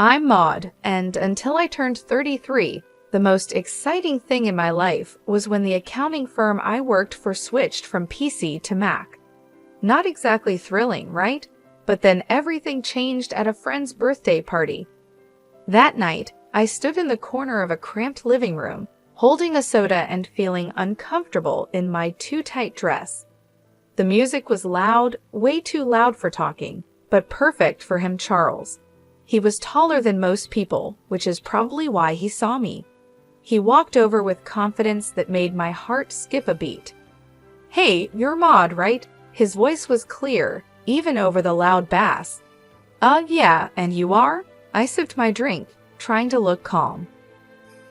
I'm Maud, and until I turned 33, the most exciting thing in my life was when the accounting firm I worked for switched from PC to Mac. Not exactly thrilling, right? But then everything changed at a friend's birthday party. That night, I stood in the corner of a cramped living room, holding a soda and feeling uncomfortable in my too-tight dress. The music was loud, way too loud for talking, but perfect for him, Charles. He was taller than most people, which is probably why he saw me. He walked over with confidence that made my heart skip a beat. "Hey, you're Maud, right?" His voice was clear, even over the loud bass. Yeah, and you are?" I sipped my drink, trying to look calm.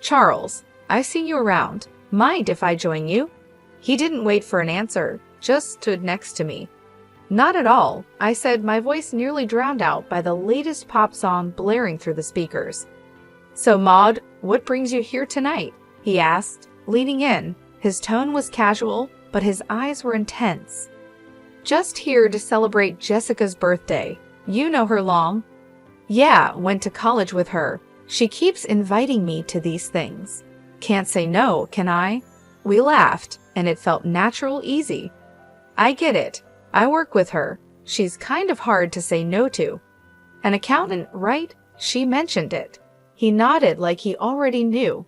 "Charles, I see you around. Mind if I join you?" He didn't wait for an answer, just stood next to me. "Not at all," I said, my voice nearly drowned out by the latest pop song blaring through the speakers. "So Maud, what brings you here tonight?" he asked, leaning in. His tone was casual, but his eyes were intense. "Just here to celebrate Jessica's birthday. You know her long?" "Yeah, went to college with her. She keeps inviting me to these things. Can't say no, can I?" We laughed, and it felt natural, easy. "I get it. I work with her. She's kind of hard to say no to." "An accountant, right?" She mentioned it. He nodded like he already knew.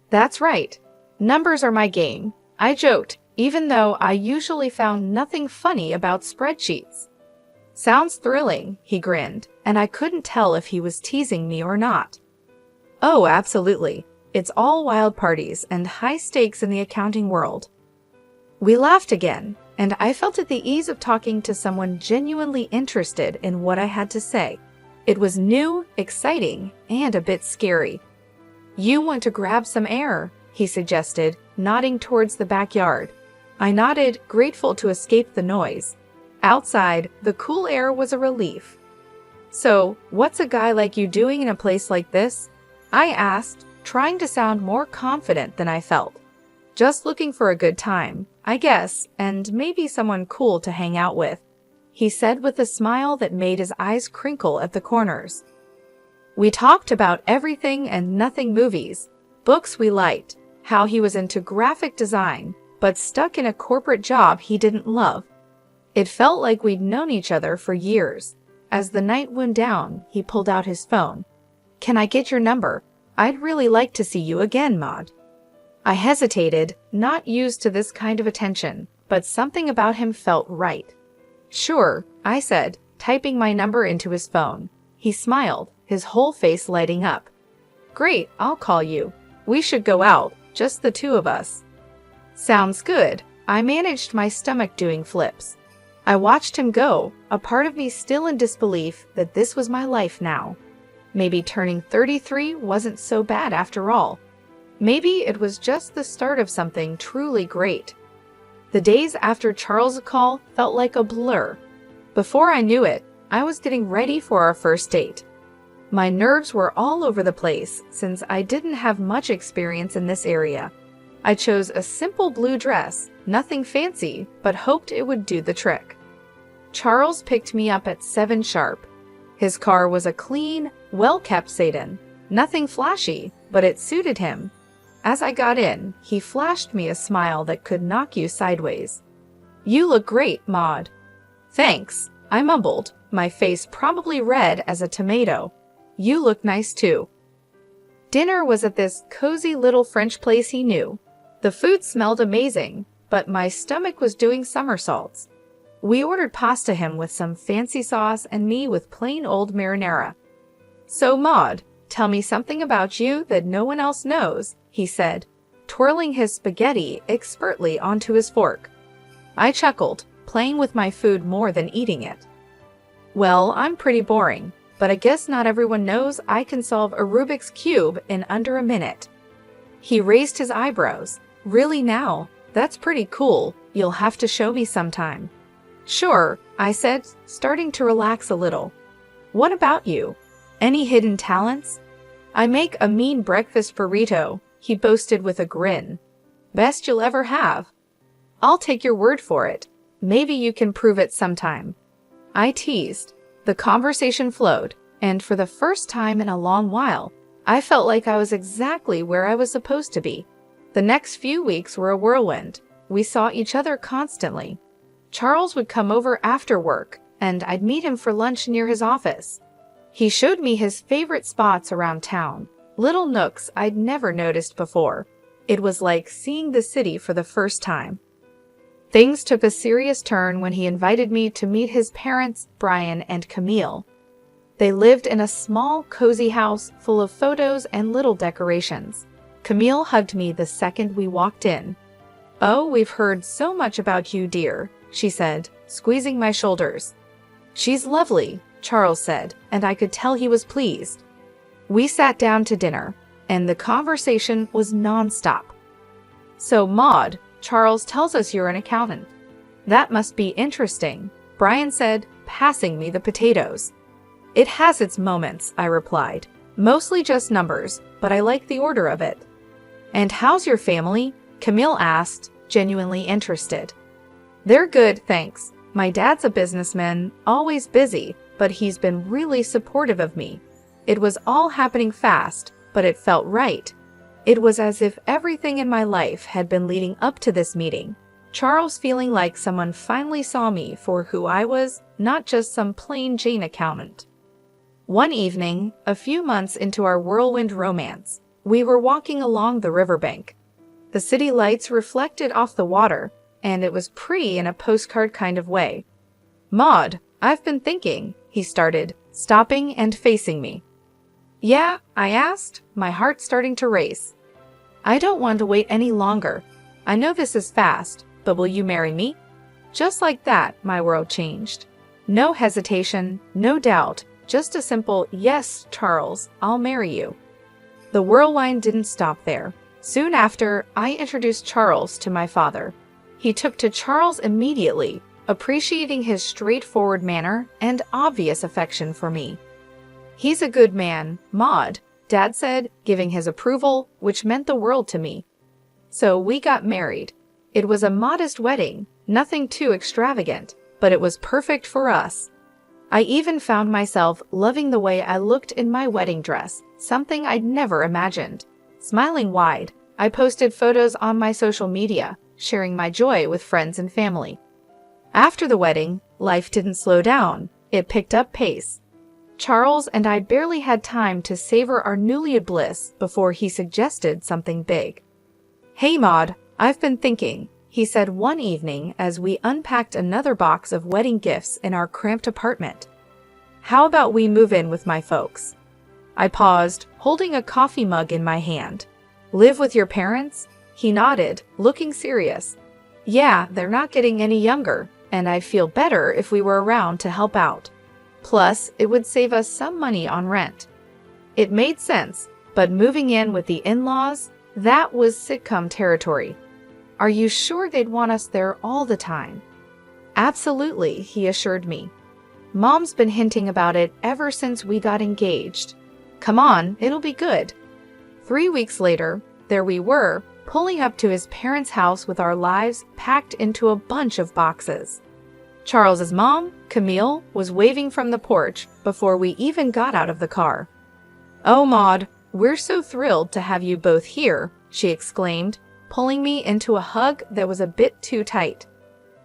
"That's right. Numbers are my game," I joked, even though I usually found nothing funny about spreadsheets. "Sounds thrilling," he grinned, and I couldn't tell if he was teasing me or not. "Oh, absolutely. It's all wild parties and high stakes in the accounting world." We laughed again, and I felt at the ease of talking to someone genuinely interested in what I had to say. It was new, exciting, and a bit scary. "You want to grab some air?" he suggested, nodding towards the backyard. I nodded, grateful to escape the noise. Outside, the cool air was a relief. "So, what's a guy like you doing in a place like this?" I asked, trying to sound more confident than I felt. "Just looking for a good time, I guess, and maybe someone cool to hang out with," he said with a smile that made his eyes crinkle at the corners. We talked about everything and nothing: movies, books we liked, how he was into graphic design, but stuck in a corporate job he didn't love. It felt like we'd known each other for years. As the night wound down, he pulled out his phone. "Can I get your number? I'd really like to see you again, Maud." I hesitated, not used to this kind of attention, but something about him felt right. "Sure," I said, typing my number into his phone. He smiled, his whole face lighting up. "Great, I'll call you. We should go out, just the two of us." "Sounds good." I managed my stomach doing flips. I watched him go, a part of me still in disbelief that this was my life now. Maybe turning 33 wasn't so bad after all. Maybe it was just the start of something truly great. The days after Charles' call felt like a blur. Before I knew it, I was getting ready for our first date. My nerves were all over the place since I didn't have much experience in this area. I chose a simple blue dress, nothing fancy, but hoped it would do the trick. Charles picked me up at 7 sharp. His car was a clean, well-kept sedan. Nothing flashy, but it suited him. As I got in, he flashed me a smile that could knock you sideways. "You look great, Maud." "Thanks," I mumbled, my face probably red as a tomato. "You look nice too." Dinner was at this cozy little French place he knew. The food smelled amazing, but my stomach was doing somersaults. We ordered pasta, him with some fancy sauce and me with plain old marinara. "So Maud, tell me something about you that no one else knows," he said, twirling his spaghetti expertly onto his fork. I chuckled, playing with my food more than eating it. "Well, I'm pretty boring, but I guess not everyone knows I can solve a Rubik's Cube in under a minute." He raised his eyebrows. "Really now? That's pretty cool. You'll have to show me sometime." "Sure," I said, starting to relax a little. "What about you? Any hidden talents?" "I make a mean breakfast burrito," he boasted with a grin. "Best you'll ever have." "I'll take your word for it. Maybe you can prove it sometime." I teased. The conversation flowed, and for the first time in a long while, I felt like I was exactly where I was supposed to be. The next few weeks were a whirlwind. We saw each other constantly. Charles would come over after work, and I'd meet him for lunch near his office. He showed me his favorite spots around town, little nooks I'd never noticed before. It was like seeing the city for the first time. Things took a serious turn when he invited me to meet his parents, Brian and Camille. They lived in a small, cozy house full of photos and little decorations. Camille hugged me the second we walked in. "Oh, we've heard so much about you, dear," she said, squeezing my shoulders. "She's lovely," Charles said, and I could tell he was pleased. We sat down to dinner, and the conversation was nonstop. "So, Maud, Charles tells us you're an accountant. That must be interesting," Brian said, passing me the potatoes. "It has its moments," I replied. "Mostly just numbers, but I like the order of it." "And how's your family?" Camille asked, genuinely interested. "They're good, thanks. My dad's a businessman, always busy, but he's been really supportive of me. It was all happening fast, but it felt right. It was as if everything in my life had been leading up to this meeting. Charles feeling like someone finally saw me for who I was, not just some plain Jane accountant." One evening, a few months into our whirlwind romance, we were walking along the riverbank. The city lights reflected off the water, and it was pretty in a postcard kind of way. "Maud, I've been thinking," he started, stopping and facing me. "Yeah?" I asked, my heart starting to race. "I don't want to wait any longer. I know this is fast, but will you marry me?" Just like that, my world changed. No hesitation, no doubt, just a simple, "Yes, Charles, I'll marry you." The whirlwind didn't stop there. Soon after, I introduced Charles to my father. He took to Charles immediately, appreciating his straightforward manner and obvious affection for me. "He's a good man, Maud," Dad said, giving his approval, which meant the world to me. So we got married. It was a modest wedding, nothing too extravagant, but it was perfect for us. I even found myself loving the way I looked in my wedding dress, something I'd never imagined. Smiling wide, I posted photos on my social media, sharing my joy with friends and family. After the wedding, life didn't slow down, it picked up pace. Charles and I barely had time to savor our newly bliss before he suggested something big. "Hey Maud, I've been thinking," he said one evening as we unpacked another box of wedding gifts in our cramped apartment. "How about we move in with my folks?" I paused, holding a coffee mug in my hand. "Live with your parents?" He nodded, looking serious. "Yeah, they're not getting any younger, and I'd feel better if we were around to help out. Plus, it would save us some money on rent." It made sense, but moving in with the in-laws, that was sitcom territory. "Are you sure they'd want us there all the time?" "Absolutely," he assured me. "Mom's been hinting about it ever since we got engaged. Come on, it'll be good." 3 weeks later, there we were, pulling up to his parents' house with our lives packed into a bunch of boxes. Charles's mom, Camille, was waving from the porch before we even got out of the car. "Oh, Maud, we're so thrilled to have you both here," she exclaimed, pulling me into a hug that was a bit too tight.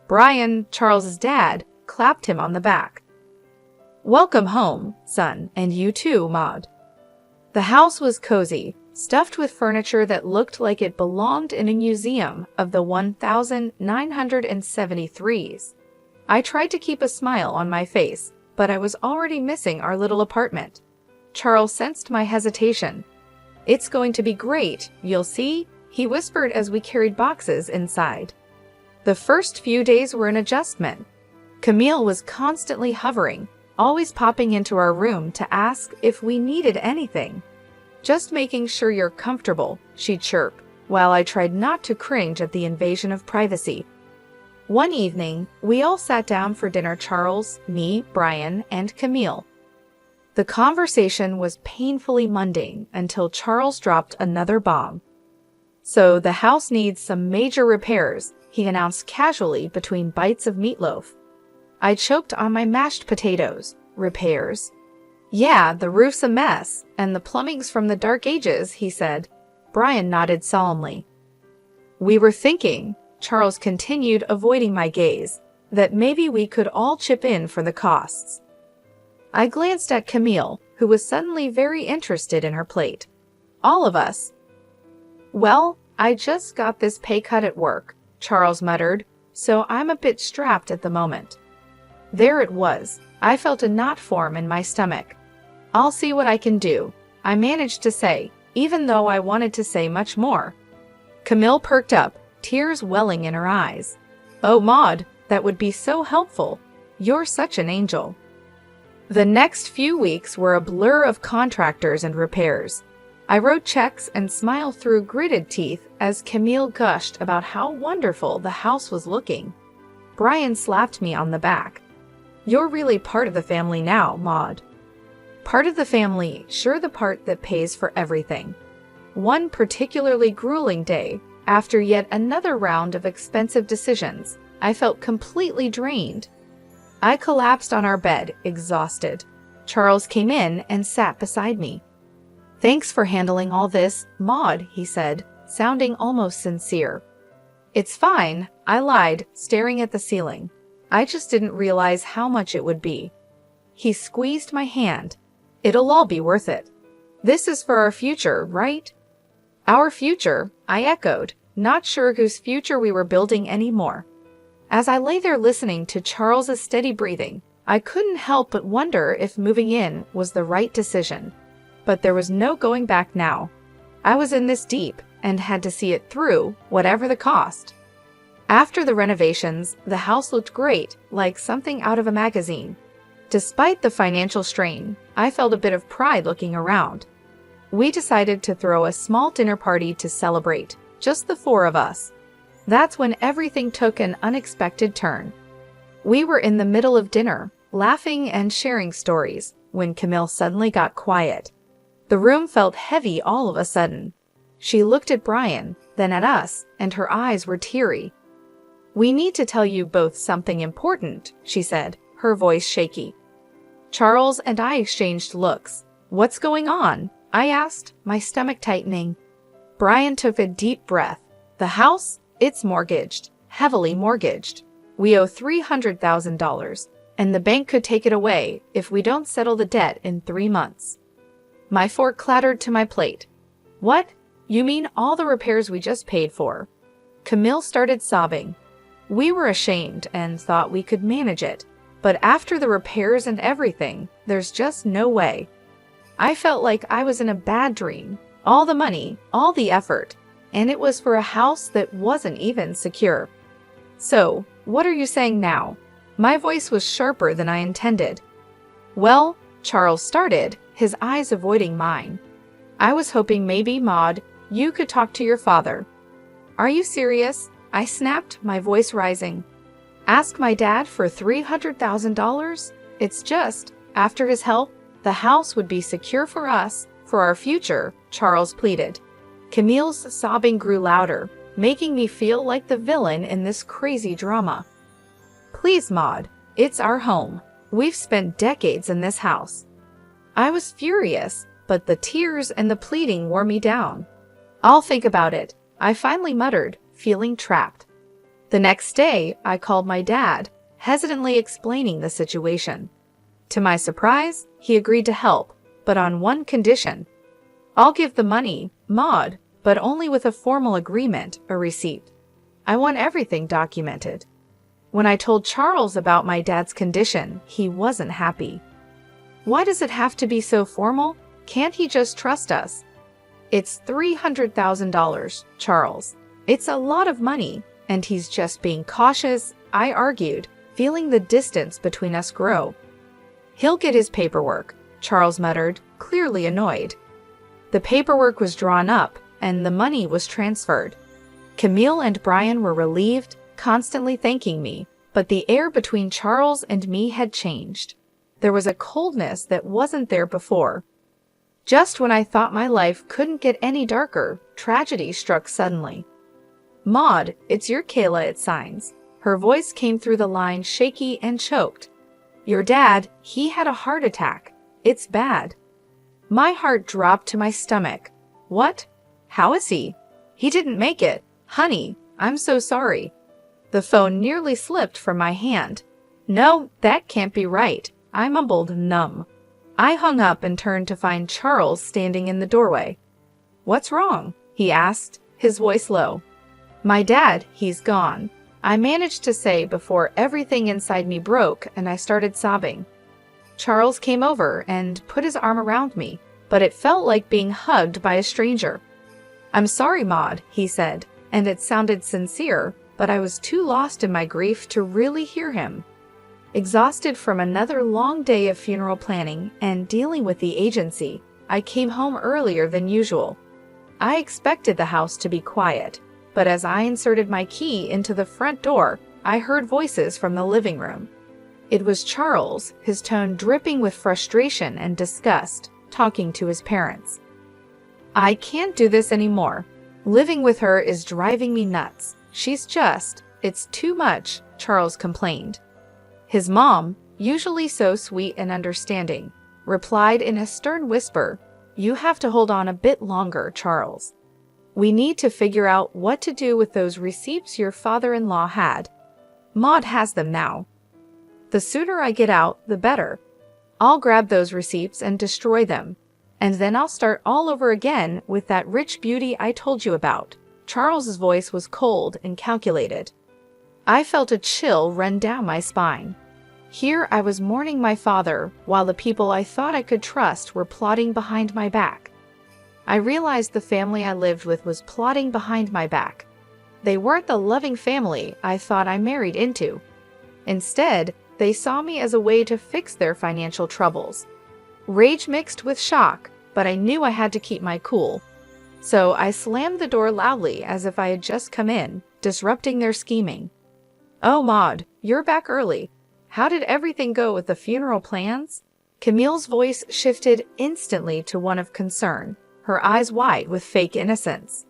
Brian, Charles's dad, clapped him on the back. "Welcome home, son, and you too, Maud." The house was cozy, stuffed with furniture that looked like it belonged in a museum of the 1973s. I tried to keep a smile on my face, but I was already missing our little apartment. Charles sensed my hesitation. "It's going to be great, you'll see," he whispered as we carried boxes inside. The first few days were an adjustment. Camille was constantly hovering, always popping into our room to ask if we needed anything. "Just making sure you're comfortable," she'd chirp, while I tried not to cringe at the invasion of privacy. One evening, we all sat down for dinner, Charles, me, Brian, and Camille. The conversation was painfully mundane until Charles dropped another bomb. "So the house needs some major repairs," he announced casually between bites of meatloaf. I choked on my mashed potatoes. "Repairs?" Yeah, the roof's a mess, and the plumbing's from the dark ages, he said. Brian nodded solemnly. We were thinking, Charles continued, avoiding my gaze, that maybe we could all chip in for the costs. I glanced at Camille, who was suddenly very interested in her plate. All of us. Well, I just got this pay cut at work, Charles muttered, so I'm a bit strapped at the moment. There it was. I felt a knot form in my stomach. I'll see what I can do, I managed to say, even though I wanted to say much more. Camille perked up, tears welling in her eyes. Oh, Maud, that would be so helpful. You're such an angel. The next few weeks were a blur of contractors and repairs. I wrote checks and smiled through gritted teeth as Camille gushed about how wonderful the house was looking. Brian slapped me on the back. You're really part of the family now, Maud. Part of the family, sure, the part that pays for everything. One particularly grueling day, after yet another round of expensive decisions, I felt completely drained. I collapsed on our bed, exhausted. Charles came in and sat beside me. Thanks for handling all this, Maud, he said, sounding almost sincere. It's fine, I lied, staring at the ceiling. I just didn't realize how much it would be. He squeezed my hand. It'll all be worth it. This is for our future, right? Our future, I echoed, not sure whose future we were building anymore. As I lay there listening to Charles's steady breathing, I couldn't help but wonder if moving in was the right decision. But there was no going back now. I was in this deep and had to see it through, whatever the cost. After the renovations, the house looked great, like something out of a magazine. Despite the financial strain, I felt a bit of pride looking around. We decided to throw a small dinner party to celebrate, just the four of us. That's when everything took an unexpected turn. We were in the middle of dinner, laughing and sharing stories, when Camille suddenly got quiet. The room felt heavy all of a sudden. She looked at Brian, then at us, and her eyes were teary. We need to tell you both something important, she said, her voice shaky. Charles and I exchanged looks. What's going on? I asked, my stomach tightening. Brian took a deep breath. The house? It's mortgaged, heavily mortgaged. We owe $300,000, and the bank could take it away if we don't settle the debt in 3 months. My fork clattered to my plate. What? You mean all the repairs we just paid for? Camille started sobbing. We were ashamed and thought we could manage it, but after the repairs and everything, there's just no way. I felt like I was in a bad dream. All the money, all the effort, and it was for a house that wasn't even secure. So, what are you saying now? My voice was sharper than I intended. Well, Charles started, his eyes avoiding mine. I was hoping maybe, Maud, you could talk to your father. Are you serious? I snapped, my voice rising. Ask my dad for $300,000? It's just, after his help, the house would be secure for us, for our future, Charles pleaded. Camille's sobbing grew louder, making me feel like the villain in this crazy drama. Please, Maud, it's our home. We've spent decades in this house. I was furious, but the tears and the pleading wore me down. I'll think about it, I finally muttered, feeling trapped. The next day, I called my dad, hesitantly explaining the situation. To my surprise, he agreed to help, but on one condition. I'll give the money, Maud, but only with a formal agreement, a receipt. I want everything documented. When I told Charles about my dad's condition, he wasn't happy. Why does it have to be so formal? Can't he just trust us? It's $300,000, Charles. It's a lot of money, and he's just being cautious, I argued, feeling the distance between us grow. He'll get his paperwork, Charles muttered, clearly annoyed. The paperwork was drawn up, and the money was transferred. Camille and Brian were relieved, constantly thanking me, but the air between Charles and me had changed. There was a coldness that wasn't there before. Just when I thought my life couldn't get any darker, tragedy struck suddenly. Maud, it's your Kayla, it signs. Her voice came through the line shaky and choked. Your dad, he had a heart attack. It's bad." My heart dropped to my stomach. "What? How is he?" "He didn't make it. Honey, I'm so sorry." The phone nearly slipped from my hand. "No, that can't be right," I mumbled, numb. I hung up and turned to find Charles standing in the doorway. "What's wrong?" he asked, his voice low. "My dad, he's gone," I managed to say before everything inside me broke and I started sobbing. Charles came over and put his arm around me, but it felt like being hugged by a stranger. "I'm sorry, Maud," he said, and it sounded sincere, but I was too lost in my grief to really hear him. Exhausted from another long day of funeral planning and dealing with the agency, I came home earlier than usual. I expected the house to be quiet, but as I inserted my key into the front door, I heard voices from the living room. It was Charles, his tone dripping with frustration and disgust, talking to his parents. "I can't do this anymore. Living with her is driving me nuts. It's too much," Charles complained. His mom, usually so sweet and understanding, replied in a stern whisper, "You have to hold on a bit longer, Charles. We need to figure out what to do with those receipts your father-in-law had. Maud has them now. The sooner I get out, the better. I'll grab those receipts and destroy them, and then I'll start all over again with that rich beauty I told you about." Charles's voice was cold and calculated. I felt a chill run down my spine. Here I was mourning my father, while the people I thought I could trust were plotting behind my back. I realized the family I lived with was plotting behind my back. They weren't the loving family I thought I married into. Instead, they saw me as a way to fix their financial troubles. Rage mixed with shock, but I knew I had to keep my cool. So I slammed the door loudly as if I had just come in, disrupting their scheming. "Oh, Maud, you're back early. How did everything go with the funeral plans?" Camille's voice shifted instantly to one of concern, her eyes wide with fake innocence.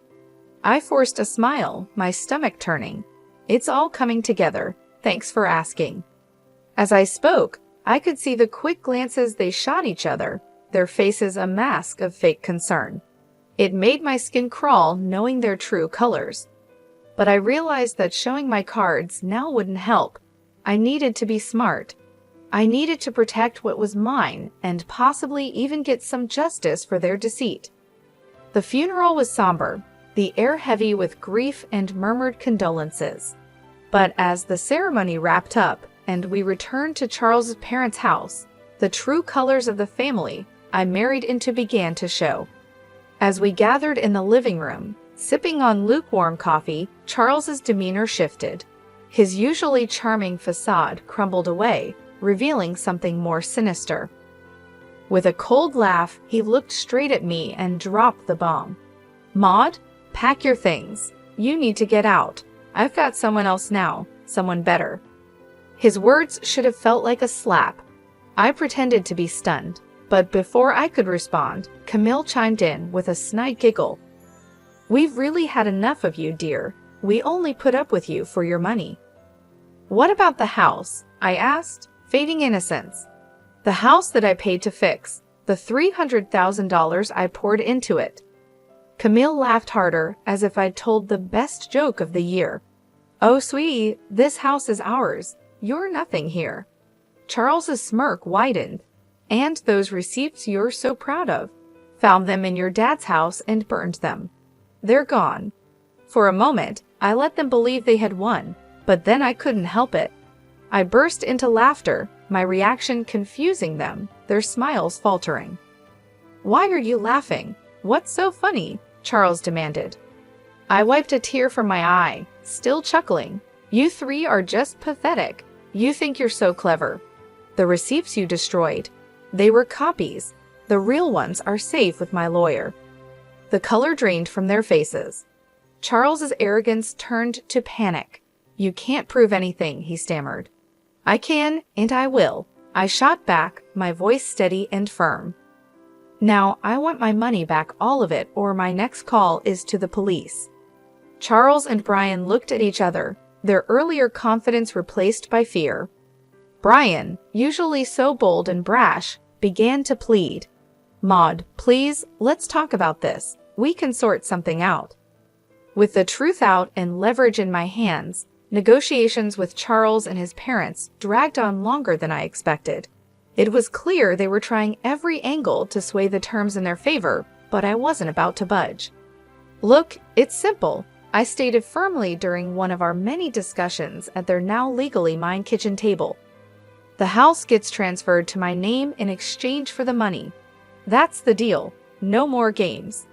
I forced a smile, my stomach turning. "It's all coming together. Thanks for asking." As I spoke, I could see the quick glances they shot each other, their faces a mask of fake concern. It made my skin crawl knowing their true colors. But I realized that showing my cards now wouldn't help. I needed to be smart. I needed to protect what was mine and possibly even get some justice for their deceit. The funeral was somber, the air heavy with grief and murmured condolences. But as the ceremony wrapped up and we returned to Charles's parents' house, the true colors of the family I married into began to show. As we gathered in the living room, sipping on lukewarm coffee, Charles's demeanor shifted. His usually charming facade crumbled away, revealing something more sinister. With a cold laugh, he looked straight at me and dropped the bomb. "Maud, pack your things. You need to get out. I've got someone else now, someone better." His words should have felt like a slap. I pretended to be stunned, but before I could respond, Camille chimed in with a snide giggle. "We've really had enough of you, dear. We only put up with you for your money." "What about the house?" I asked, feigning innocence. "The house that I paid to fix, the $300,000 I poured into it." Camille laughed harder, as if I'd told the best joke of the year. "Oh, sweetie, this house is ours. You're nothing here." Charles's smirk widened. "And those receipts you're so proud of? Found them in your dad's house and burned them. They're gone." For a moment, I let them believe they had won, but then I couldn't help it. I burst into laughter, my reaction confusing them, their smiles faltering. "Why are you laughing? What's so funny?" Charles demanded. I wiped a tear from my eye, still chuckling. "You three are just pathetic. You think you're so clever. The receipts you destroyed, they were copies. The real ones are safe with my lawyer." The color drained from their faces. Charles's arrogance turned to panic. "You can't prove anything," he stammered. "I can, and I will," I shot back, my voice steady and firm. "Now, I want my money back, all of it, or my next call is to the police." Charles and Brian looked at each other, their earlier confidence replaced by fear. Brian, usually so bold and brash, began to plead. "Maud, please, let's talk about this. We can sort something out." With the truth out and leverage in my hands, negotiations with Charles and his parents dragged on longer than I expected. It was clear they were trying every angle to sway the terms in their favor, but I wasn't about to budge. "Look, it's simple," I stated firmly during one of our many discussions at their now legally mine kitchen table. "The house gets transferred to my name in exchange for the money. That's the deal. No more games."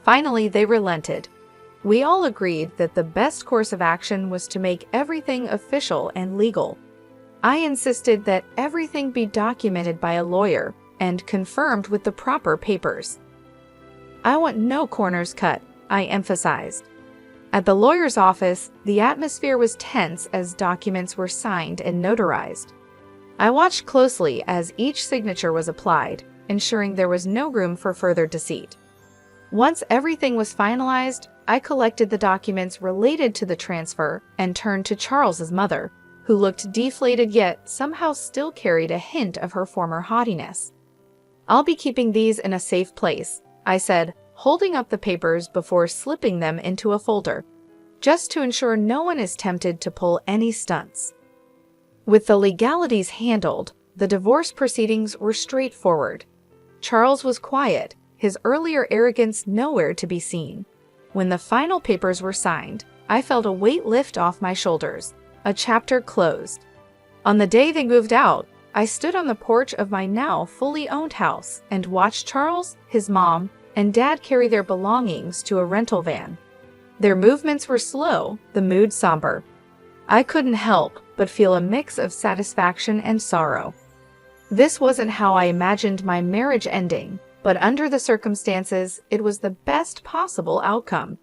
Finally, they relented. We all agreed that the best course of action was to make everything official and legal. I insisted that everything be documented by a lawyer and confirmed with the proper papers. "I want no corners cut," I emphasized. At the lawyer's office, the atmosphere was tense as documents were signed and notarized. I watched closely as each signature was applied, ensuring there was no room for further deceit. Once everything was finalized, I collected the documents related to the transfer and turned to Charles's mother, who looked deflated yet somehow still carried a hint of her former haughtiness. "I'll be keeping these in a safe place," I said, holding up the papers before slipping them into a folder, just to ensure no one is tempted to pull any stunts. With the legalities handled, the divorce proceedings were straightforward. Charles was quiet, his earlier arrogance nowhere to be seen. When the final papers were signed, I felt a weight lift off my shoulders. A chapter closed. On the day they moved out, I stood on the porch of my now fully owned house and watched Charles, his mom, and Dad carry their belongings to a rental van. Their movements were slow, the mood somber. I couldn't help but feel a mix of satisfaction and sorrow. This wasn't how I imagined my marriage ending, but under the circumstances, it was the best possible outcome.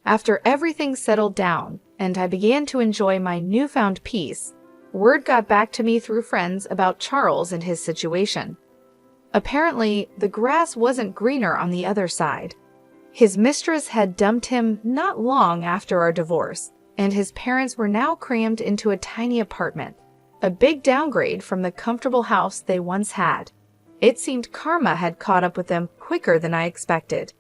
After everything settled down, and I began to enjoy my newfound peace, word got back to me through friends about Charles and his situation. Apparently, the grass wasn't greener on the other side. His mistress had dumped him not long after our divorce, and his parents were now crammed into a tiny apartment, a big downgrade from the comfortable house they once had. It seemed karma had caught up with them quicker than I expected.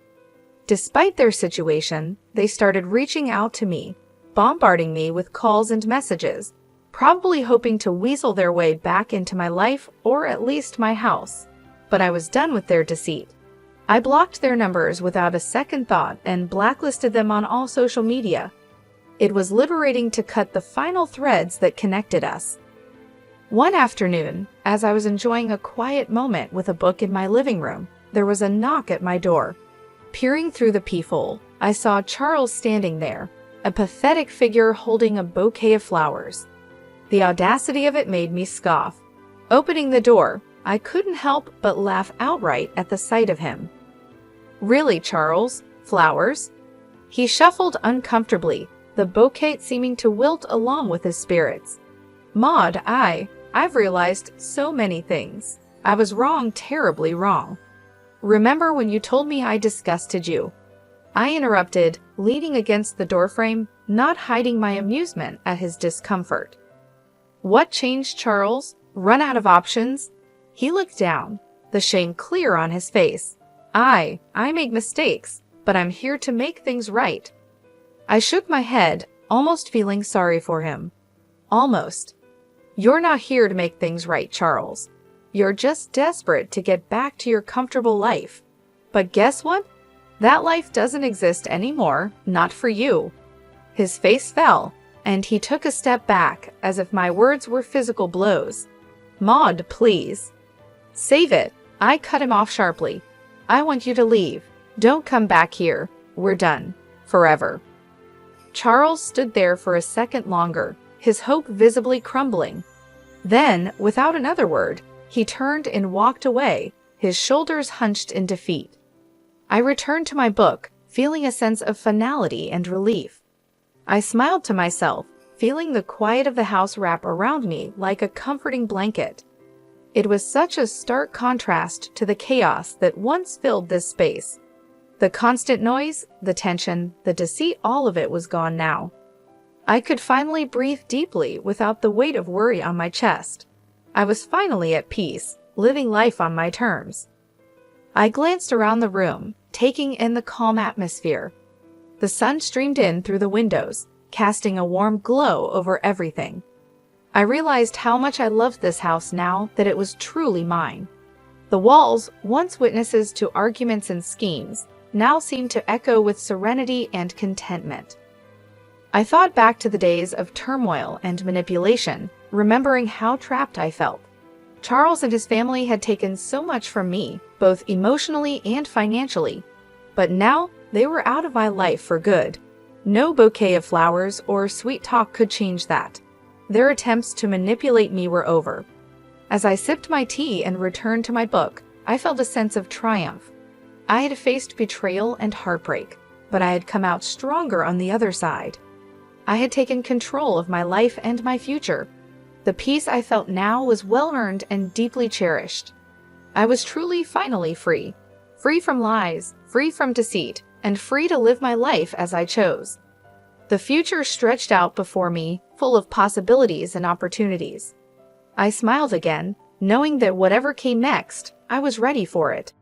Despite their situation, they started reaching out to me, bombarding me with calls and messages, probably hoping to weasel their way back into my life or at least my house. But I was done with their deceit. I blocked their numbers without a second thought and blacklisted them on all social media. It was liberating to cut the final threads that connected us. One afternoon, as I was enjoying a quiet moment with a book in my living room, there was a knock at my door. Peering through the peephole, I saw Charles standing there, a pathetic figure holding a bouquet of flowers. The audacity of it made me scoff. Opening the door, I couldn't help but laugh outright at the sight of him. "Really, Charles? Flowers?" He shuffled uncomfortably, the bouquet seeming to wilt along with his spirits. "Maud, I've realized so many things. I was wrong, terribly wrong. Remember when you told me I disgusted you?" I interrupted, leaning against the doorframe, not hiding my amusement at his discomfort. "What changed, Charles? Run out of options?" He looked down, the shame clear on his face. I make mistakes, but I'm here to make things right." I shook my head, almost feeling sorry for him. "Almost. You're not here to make things right, Charles. You're just desperate to get back to your comfortable life. But guess what? That life doesn't exist anymore, not for you." His face fell, and he took a step back as if my words were physical blows. "Maud, please." "Save it." I cut him off sharply. "I want you to leave. Don't come back here. We're done. Forever." Charles stood there for a second longer, his hope visibly crumbling. Then, without another word, he turned and walked away, his shoulders hunched in defeat. I returned to my book, feeling a sense of finality and relief. I smiled to myself, feeling the quiet of the house wrap around me like a comforting blanket. It was such a stark contrast to the chaos that once filled this space. The constant noise, the tension, the deceit, all of it was gone now. I could finally breathe deeply without the weight of worry on my chest. I was finally at peace, living life on my terms. I glanced around the room, taking in the calm atmosphere. The sun streamed in through the windows, casting a warm glow over everything. I realized how much I loved this house now that it was truly mine. The walls, once witnesses to arguments and schemes, now seemed to echo with serenity and contentment. I thought back to the days of turmoil and manipulation, remembering how trapped I felt. Charles and his family had taken so much from me, both emotionally and financially. But now, they were out of my life for good. No bouquet of flowers or sweet talk could change that. Their attempts to manipulate me were over. As I sipped my tea and returned to my book, I felt a sense of triumph. I had faced betrayal and heartbreak, but I had come out stronger on the other side. I had taken control of my life and my future. The peace I felt now was well-earned and deeply cherished. I was truly finally free. Free from lies, free from deceit, and free to live my life as I chose. The future stretched out before me, full of possibilities and opportunities. I smiled again, knowing that whatever came next, I was ready for it.